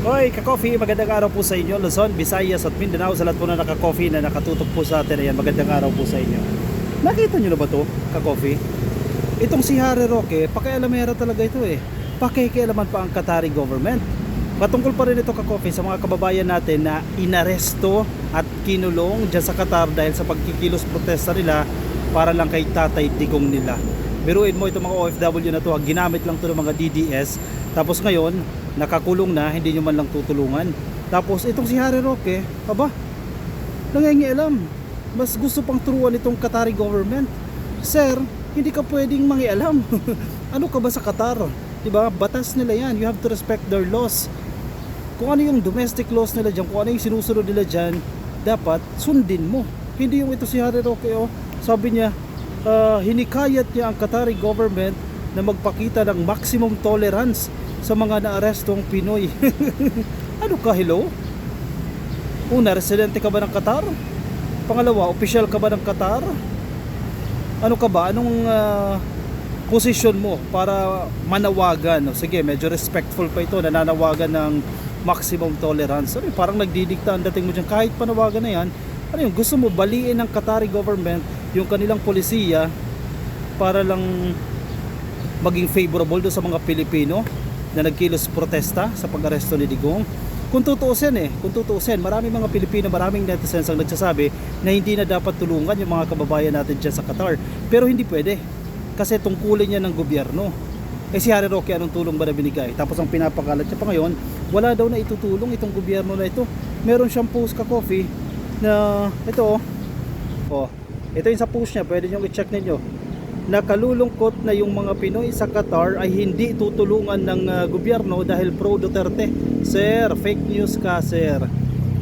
Hoy, ka-coffee, magandang araw po sa inyo. Luzon, Visayas at Mindanao, sa lahat po na naka-coffee na nakatutok po sa atin. Ayan, magandang araw po sa inyo. Nakita nyo na ba to, ka-coffee? Itong si Harry Roque, pakialamera talaga ito eh. Pakikialaman pa ang Qatari government. Patungkol pa rin ito, ka-coffee, sa mga kababayan natin na inaresto at kinulong dyan sa Qatar dahil sa pagkikilos protesta nila para lang kay Tatay Digong nila. Biruin mo itong mga OFW na to, ginamit lang to ng mga DDS. Tapos ngayon, nakakulong na, hindi nyo man lang tutulungan. Tapos itong si Harry Roque, nangingialam. Mas gusto pang turuan itong Qatari government. Sir, hindi ka pwedeng mangialam. Ano ka ba sa Qatar? Diba? Batas nila yan. You have to respect their laws. Kung ano yung domestic laws nila dyan, kung ano yung sinusunod nila dyan, dapat sundin mo. Hindi yung ito si Harry Roque, sabi niya, hinikayat niya ang Qatari government na magpakita ng maximum tolerance sa mga naarestong Pinoy. Ano ka, hello? Una, residente ka ba ng Qatar? Pangalawa, official ka ba ng Qatar? Ano ka ba? Anong posisyon mo para manawagan? Sige, medyo respectful pa ito, nananawagan ng maximum tolerance. Ano, parang nagdidikta ang dating mo dyan. Kahit panawagan na yan, ano yung gusto mo baliin ng Qatari government yung kanilang polisiya para lang maging favorable do sa mga Pilipino na nagkilos protesta sa pag-aresto ni Digong. Kung tutuusin, maraming mga Pilipino, maraming netizens ang nagsasabi na hindi na dapat tulungan yung mga kababayan natin dyan sa Qatar. Pero hindi pwede, kasi tungkulin niya ng gobyerno. Si Harry Roque, anong tulong ba na binigay? Tapos ang pinapakalat niya pa ngayon, wala daw na itutulong itong gobyerno na ito. Meron siyang post, ka-coffee, na ito, ito yung sa post niya, pwede nyo i-check ninyo. Nakalulungkot na yung mga Pinoy sa Qatar ay hindi tutulungan ng gobyerno dahil pro Duterte. Sir, fake news ka, sir.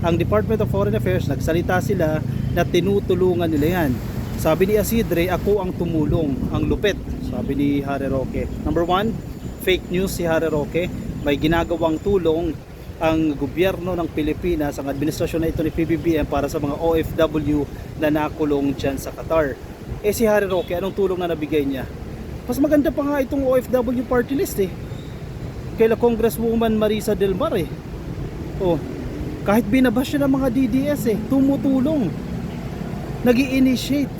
Ang Department of Foreign Affairs, nagsalita sila na tinutulungan nila yan. Sabi ni Isidre, ako ang tumulong, ang lupit, sabi ni Harry Roque. Number one, fake news si Harry Roque. May ginagawang tulong ang gobyerno ng Pilipinas, ang administrasyon na ito ni PBBM para sa mga OFW na nakulong dyan sa Qatar. Si Harry Roque, anong tulong na nabigay niya? Mas maganda pa nga itong OFW party list kaila Congresswoman Marisa Del Mar kahit binabash siya ng mga DDS tumutulong, nag-i-initiate,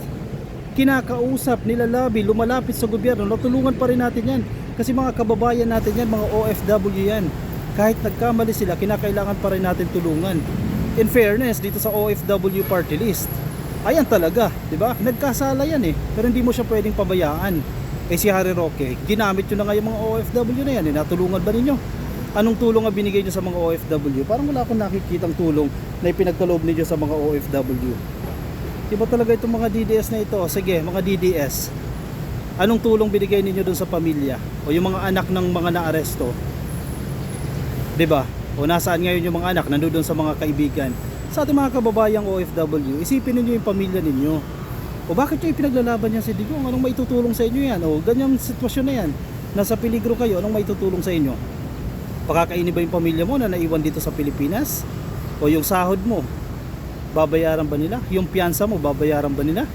kinakausap, nilalabi, lumalapit sa gobyerno. Natulungan pa rin natin yan kasi mga kababayan natin yan, mga OFW yan. Kahit nagkamali sila, kinakailangan pa rin natin tulungan. In fairness, dito sa OFW party list, ayan talaga, di ba? Nagkasala yan pero hindi mo siya pwedeng pabayaan. Si Harry Roque, ginamit nyo na nga yung mga OFW na yan natulungan ba ninyo? Anong tulong ang binigay nyo sa mga OFW? Parang wala akong nakikitang tulong na ipinagkaloob ninyo sa mga OFW. Di ba talaga itong mga DDS na ito? Sige, mga DDS, anong tulong binigay ninyo dun sa pamilya? O yung mga anak ng mga naaresto? Di ba? O nasaan ngayon yung mga anak? Nandoon sa mga kaibigan. Sa ating mga kababayang OFW, isipin niyo yung pamilya ninyo. O bakit nyo ipinaglalaban yan si Digong? Anong maitutulong sa inyo yan? O ganyang sitwasyon na yan, nasa peligro kayo, anong maitutulong sa inyo? Pakakainin ba yung pamilya mo na naiwan dito sa Pilipinas? O yung sahod mo, babayaran ba nila? Yung piyansa mo, babayaran ba nila?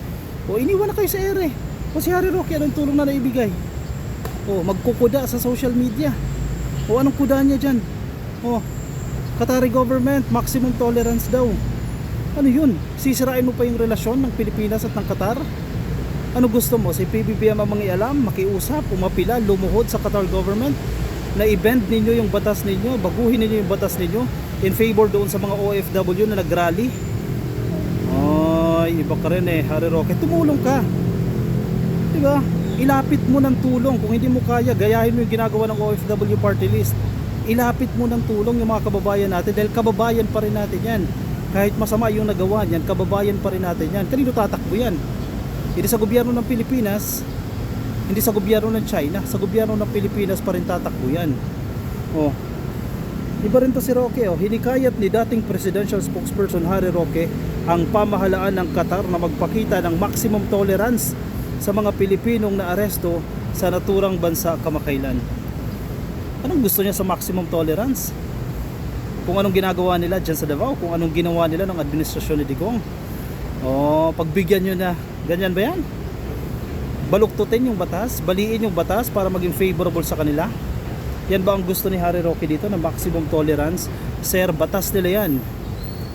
O iniwan na kayo sa ere? O si Harry Roque, anong tulong na naibigay? O magkukuda sa social media? O anong kuda niya dyan? O Qatari government, maximum tolerance daw. Ano yun? Sisirain mo pa yung relasyon ng Pilipinas at ng Qatar? Ano gusto mo? Si PBBM ang mangialam, makiusap, umapila, lumuhod sa Qatar government na i-bend ninyo yung batas ninyo, baguhin ninyo yung batas ninyo in favor doon sa mga OFW na nag-rally? Ay, iba ka rin Harry Roque. Tumulong ka. Diba? Ilapit mo ng tulong. Kung hindi mo kaya, gayahin mo yung ginagawa ng OFW party list. Ilapit mo ng tulong yung mga kababayan natin dahil kababayan pa rin natin yan. Kahit masama yung nagawa niyan, kababayan pa rin natin yan. Kanino tatakbo yan? Hindi sa gobyerno ng Pilipinas, hindi sa gobyerno ng China, sa gobyerno ng Pilipinas pa rin tatakbo yan. Iba rin to si Roque. Hinikayat ni dating presidential spokesperson Harry Roque ang pamahalaan ng Qatar na magpakita ng maximum tolerance sa mga Pilipinong naaresto sa naturang bansa kamakailan. Anong gusto niya sa maximum tolerance? Kung anong ginagawa nila dyan sa Davao, kung anong ginawa nila ng administrasyon ni Digong. Pagbigyan nyo na, ganyan ba yan? baluktutin yung batas, baliin yung batas para maging favorable sa kanila. Yan ba ang gusto ni Harry Roque dito na maximum tolerance? Sir, batas nila yan.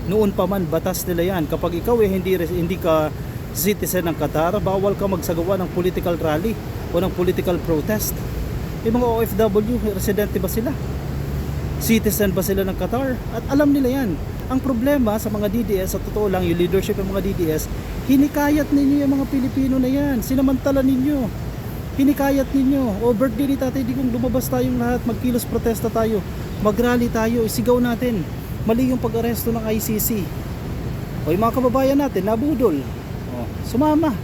Noon pa man, batas nila yan. Kapag ikaw hindi ka citizen ng Qatar, bawal ka magsagawa ng political rally o ng political protest. Yung mga OFW, residente ba sila? Citizen ba sila ng Qatar? At alam nila yan. Ang problema sa mga DDS, sa totoo lang, yung leadership ng mga DDS, hinikayat ninyo yung mga Pilipino na yan. Sinamantala ninyo. Hinikayat ninyo. O birthday ni Tatay Digong, lumabas tayong lahat, magkilos protesta tayo, mag-rally tayo, isigaw natin. Mali yung pag-aresto ng ICC. O yung mga kababayan natin, nabudol. O, sumama.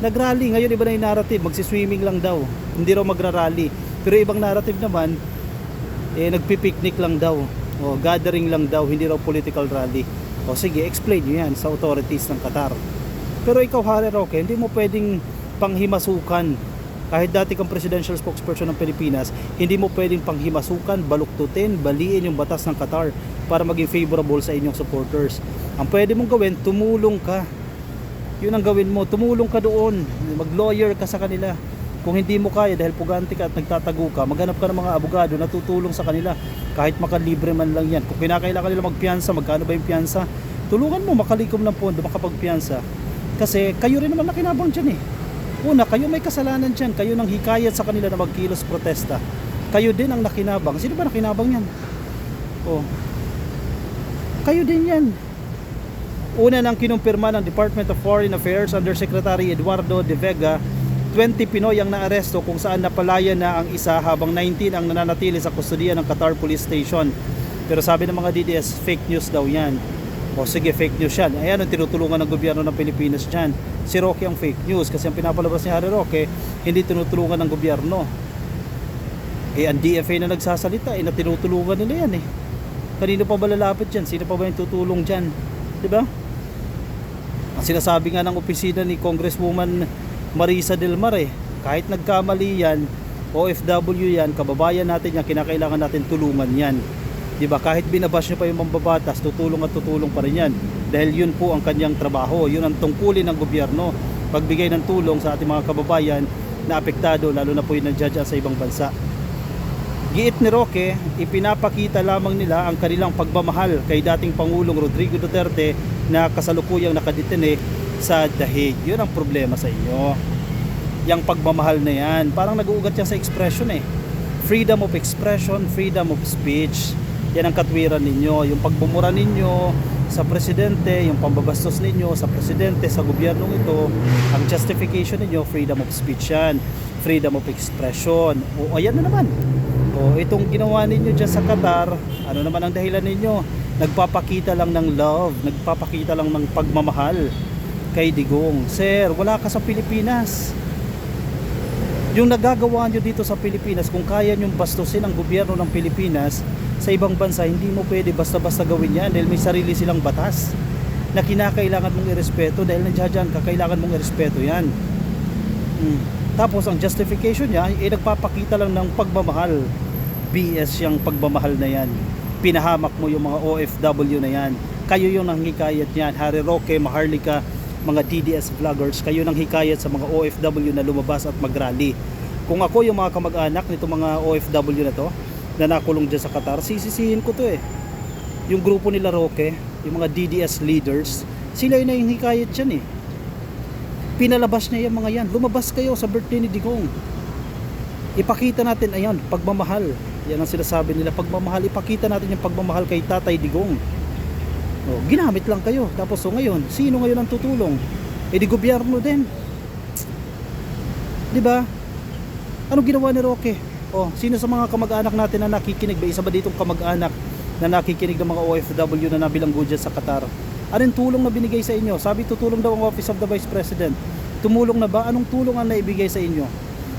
Nag-rally. Ngayon iba na yung narrative, magsiswimming lang daw. Hindi raw magra-rally. Pero ibang narrative naman, nagpipiknik lang daw. O, gathering lang daw, hindi raw political rally. O sige, explain nyo yan sa authorities ng Qatar. Pero ikaw, Harry Roque, hindi mo pwedeng panghimasukan. Kahit dati kang presidential spokesperson ng Pilipinas, hindi mo pwedeng panghimasukan, baluktutin, baliin yung batas ng Qatar para maging favorable sa inyong supporters. Ang pwede mong gawin, tumulong ka. Yun ang gawin mo, tumulong ka doon, mag-lawyer ka sa kanila. Kung hindi mo kaya dahil pugante ka at nagtatago ka, maghanap ka ng mga abogado na tutulong sa kanila. Kahit makalibre man lang yan. Kung kinakailangan nila magpiyansa, magkano ba yung piyansa? Tulungan mo, makalikom ng pondo, makapagpiyansa. Kasi kayo rin naman nakinabang dyan eh. Una, kayo may kasalanan dyan. Kayo nang hikayat sa kanila na magkilos protesta. Kayo din ang nakinabang. Sino ba nakinabang yan? Oh. Kayo din yan. Una nang kinumpirma ng Department of Foreign Affairs under Secretary Eduardo de Vega, 20 Pinoy ang naaresto kung saan napalaya na ang isa habang 19 ang nananatili sa kustodiya ng Qatar Police Station. Pero sabi ng mga DDS, fake news daw yan. O sige, fake news yan. Ayan ang tinutulungan ng gobyerno ng Pilipinas dyan. Si Roque ang fake news kasi ang pinapalabas ni Harry Roque, hindi tinutulungan ng gobyerno. Ang DFA na nagsasalita, na tinutulungan nila yan eh. Kanino pa ba lalapit dyan? Sino pa ba yung tutulong dyan? Diba? Ang sinasabi nga ng opisina ni Congresswoman Marisa Del Mar kahit nagkamali yan, OFW yan, kababayan natin yan, kinakailangan natin tulungan yan. Diba? Kahit binabash nyo pa yung mambabatas, tutulong at tutulong pa rin yan. Dahil yun po ang kanyang trabaho, yun ang tungkulin ng gobyerno, pagbigay ng tulong sa ating mga kababayan na apektado, lalo na po yung nandiyan sa ibang bansa. Giit ni Roque, ipinapakita lamang nila ang kanilang pagmamahal kay dating Pangulong Rodrigo Duterte na kasalukuyang nakadetene sa Dahig. Yun ang problema sa inyo. Yang pagmamahal na yan, parang nag-uugat yan sa expression Freedom of expression, freedom of speech. Yan ang katwiran ninyo. Yung pagbumura ninyo sa presidente, yung pambabastos ninyo sa presidente, sa gobyernong ito, ang justification ninyo, freedom of speech yan. Freedom of expression. O ayan na naman. O itong ginawa ninyo dyan sa Qatar, ano naman ang dahilan ninyo? Nagpapakita lang ng love, nagpapakita lang ng pagmamahal kay Digong. Sir, wala ka sa Pilipinas. Yung nagagawa nyo dito sa Pilipinas, kung kaya nyong bastusin ang gobyerno ng Pilipinas sa ibang bansa, hindi mo pwede basta-basta gawin yan dahil may sarili silang batas na kinakailangan mong irespeto. Dahil nandiyan dyan, kakailangan mong irespeto yan. Tapos ang justification niya nagpapakita lang ng pagmamahal. BS yung pagmamahal na yan. Pinahamak mo yung mga OFW na yan. Kayo yung nanghikayat yan. Harry Roque, Maharlika, mga DDS vloggers, kayo nang hikayat sa mga OFW na lumabas at mag-rally. Kung ako yung mga kamag-anak nito mga OFW na to na nakulong dyan sa Qatar, sisisihin ko to yung grupo nila Roque, yung mga DDS leaders, sila yung hikayat dyan pinalabas niya yung mga yan. Lumabas kayo sa birthday ni Digong, ipakita natin, ayan, pagmamahal. Yan ang sinasabi nila, pagmamahal. Ipakita natin yung pagmamahal kay Tatay Digong. Ginamit lang kayo. Tapos ngayon, sino ngayon ang tutulong? Di gobyerno din. Diba? Ano ginawa ni Roque? Sino sa mga kamag-anak natin na nakikinig? Ba isa ba ditong kamag-anak na nakikinig ng mga OFW na nabilanggo dyan sa Qatar? Anong tulong na binigay sa inyo? Sabi tutulong daw ang Office of the Vice President. Tumulong na ba? Anong tulong ang naibigay sa inyo?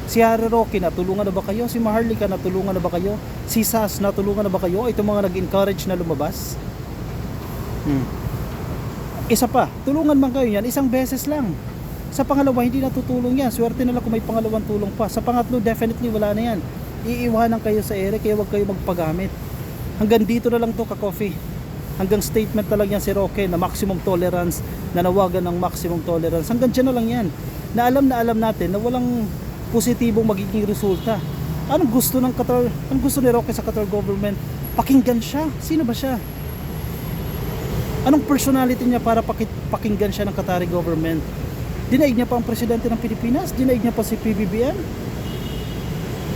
Si Harry Roque, natulungan na ba kayo? Si Maharlika, natulungan na ba kayo? Si Sas, natulungan na ba kayo? Itong mga nag-encourage na lumabas? Isa pa, tulungan man kayo yan, isang beses lang. Sa pangalawa, hindi natutulong yan. Swerte nila kung may pangalawang tulong pa. Sa pangatlo, definitely wala na yan. Iiwanan kayo sa ere, kaya wag kayo magpagamit. Hanggang dito na lang to, ka-coffee. Hanggang statement na lang yan si Roque na maximum tolerance, nanawagan ng maximum tolerance. Hanggang dyan na lang yan. Na alam natin na walang positibong magiging resulta Anong gusto ng Qatar? Anong gusto ni Roque sa Qatar government? Pakinggan siya. Sino ba siya? Anong personality niya para pakinggan siya ng Qatari government? Dinaig niya pa ang presidente ng Pilipinas? Dinaig niya pa si PBBM?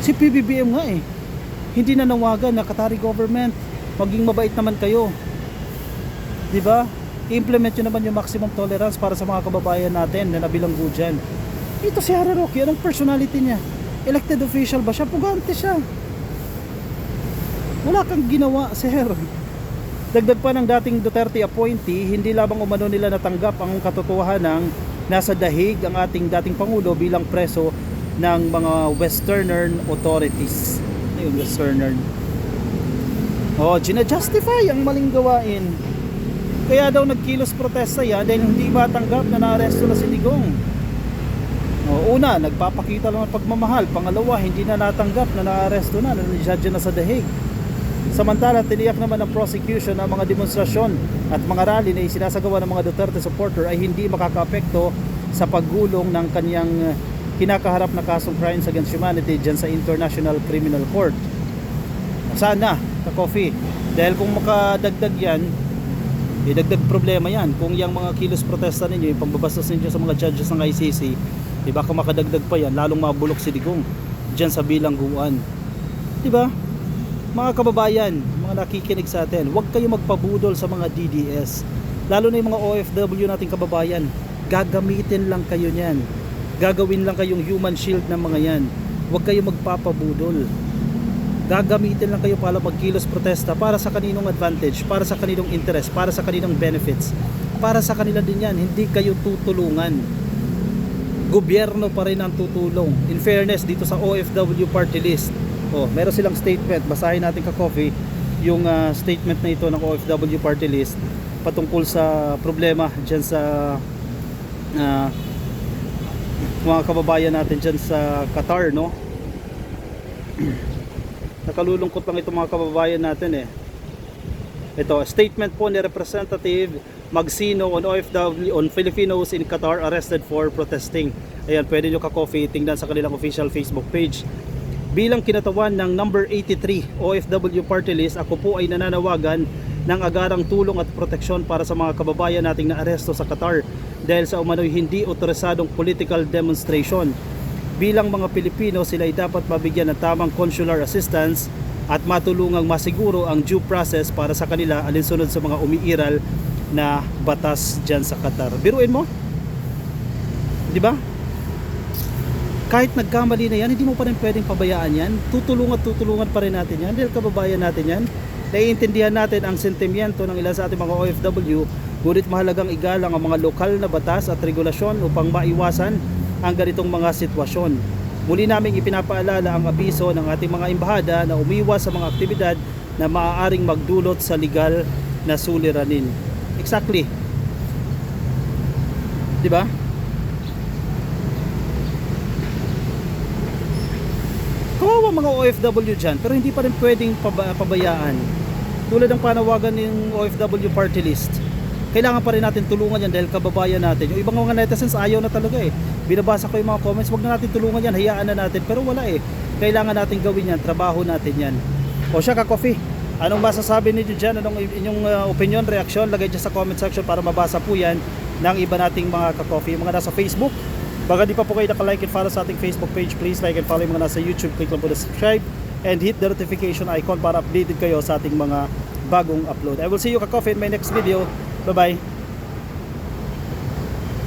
Si PBBM nga eh. Hindi nanawagan na Qatari government, maging mabait naman kayo. 'Di ba? I-implement nyo naman yung maximum tolerance para sa mga kababayan natin na nabilanggo dyan. Ito si Harry Roque, anong personality niya? Elected official ba siya? Pugante siya. Wala kang ginawa, sir. Dagdag pa ng dating Duterte appointee, hindi lamang umano nila natanggap ang katotohanan ng nasa dahig ang ating dating Pangulo bilang preso ng mga Western authorities. Ayun, Western. Gina-justify ang maling gawain. Kaya daw nagkilos protesta yan dahil hindi matanggap na naaresto na si Digong. Una, nagpapakita lang ng pagmamahal. Pangalawa, hindi na natanggap na naaresto na na sa dahig. Samantala, tiniyak naman ng prosecution na mga demonstrasyon at mga rally na isinasagawa ng mga Duterte supporter ay hindi makakaapekto sa paggulong ng kanyang kinakaharap na kasong crimes against humanity dyan sa International Criminal Court. Sana, ka-coffee. Dahil kung makadagdag yan, dagdag problema yan. Kung yung mga kilos protesta ninyo, yung pambabastos ninyo sa mga judges ng ICC, baka makadagdag pa yan, lalong mabulok si Digong dyan sa bilangguan. Diba? Mga kababayan, mga nakikinig sa atin, huwag kayo magpabudol sa mga DDS. Lalo na yung mga OFW nating kababayan, gagamitin lang kayo niyan. Gagawin lang kayong human shield ng mga yan. Huwag kayo magpapabudol. Gagamitin lang kayo para magkilos protesta para sa kaninong advantage, para sa kaninong interest, para sa kaninong benefits. Para sa kanila din yan, hindi kayo tutulungan. Gobyerno pa rin ang tutulong. In fairness, dito sa OFW party list, meron silang statement. Basahin natin ka-coffee yung statement na ito ng OFW party list patungkol sa problema dyan sa mga kababayan natin dyan sa Qatar, no? Nakalulungkot lang ito mga kababayan natin eh. Ito, statement po ni Representative Magsino on OFW on Filipinos in Qatar arrested for protesting. Ayan, pwede nyo ka-coffee tingnan sa kanilang official Facebook page. Bilang kinatawan ng number 83 OFW party list, ako po ay nananawagan ng agarang tulong at proteksyon para sa mga kababayan nating naaresto sa Qatar dahil sa umano'y hindi otorisadong political demonstration. Bilang mga Pilipino, sila ay dapat mabigyan ng tamang consular assistance at matulungang masiguro ang due process para sa kanila alinsunod sa mga umiiral na batas dyan sa Qatar. Biruin mo? Di ba? Kahit nagkamali na yan, hindi mo pa rin pwedeng pabayaan yan. Tutulungan pa rin natin yan dahil kababayan natin yan. Naiintindihan natin ang sentimiento ng ilan sa ating mga OFW, ngunit mahalagang igalang ang mga lokal na batas at regulasyon upang maiwasan ang ganitong mga sitwasyon. Muli naming ipinapaalala ang abiso ng ating mga embahada na umiwas sa mga aktibidad na maaaring magdulot sa legal na suliranin. Exactly. 'Di ba? Kawawa mga OFW dyan, pero hindi pa rin pwedeng pabayaan. Tulad ng panawagan ng OFW party list, kailangan pa rin natin tulungan yan dahil kababayan natin. Yung ibang mga netizens ayaw na talaga eh. Binabasa ko yung mga comments, wag na natin tulungan yan, hayaan na natin. Pero wala eh. Kailangan natin gawin yan, trabaho natin yan. O siya ka-coffee, anong masasabi ninyo dyan? Anong inyong opinion, reaksyon? Lagay dyan sa comment section para mabasa po yan ng iba nating mga ka-coffee. Yung mga nasa Facebook, baka di pa po kayo nakalike and follow sa ating Facebook page, please like and follow. Yung mga nasa YouTube, click lang po na subscribe and hit the notification icon para updated kayo sa ating mga bagong upload. I will see you ka-coffee in my next video. Bye-bye.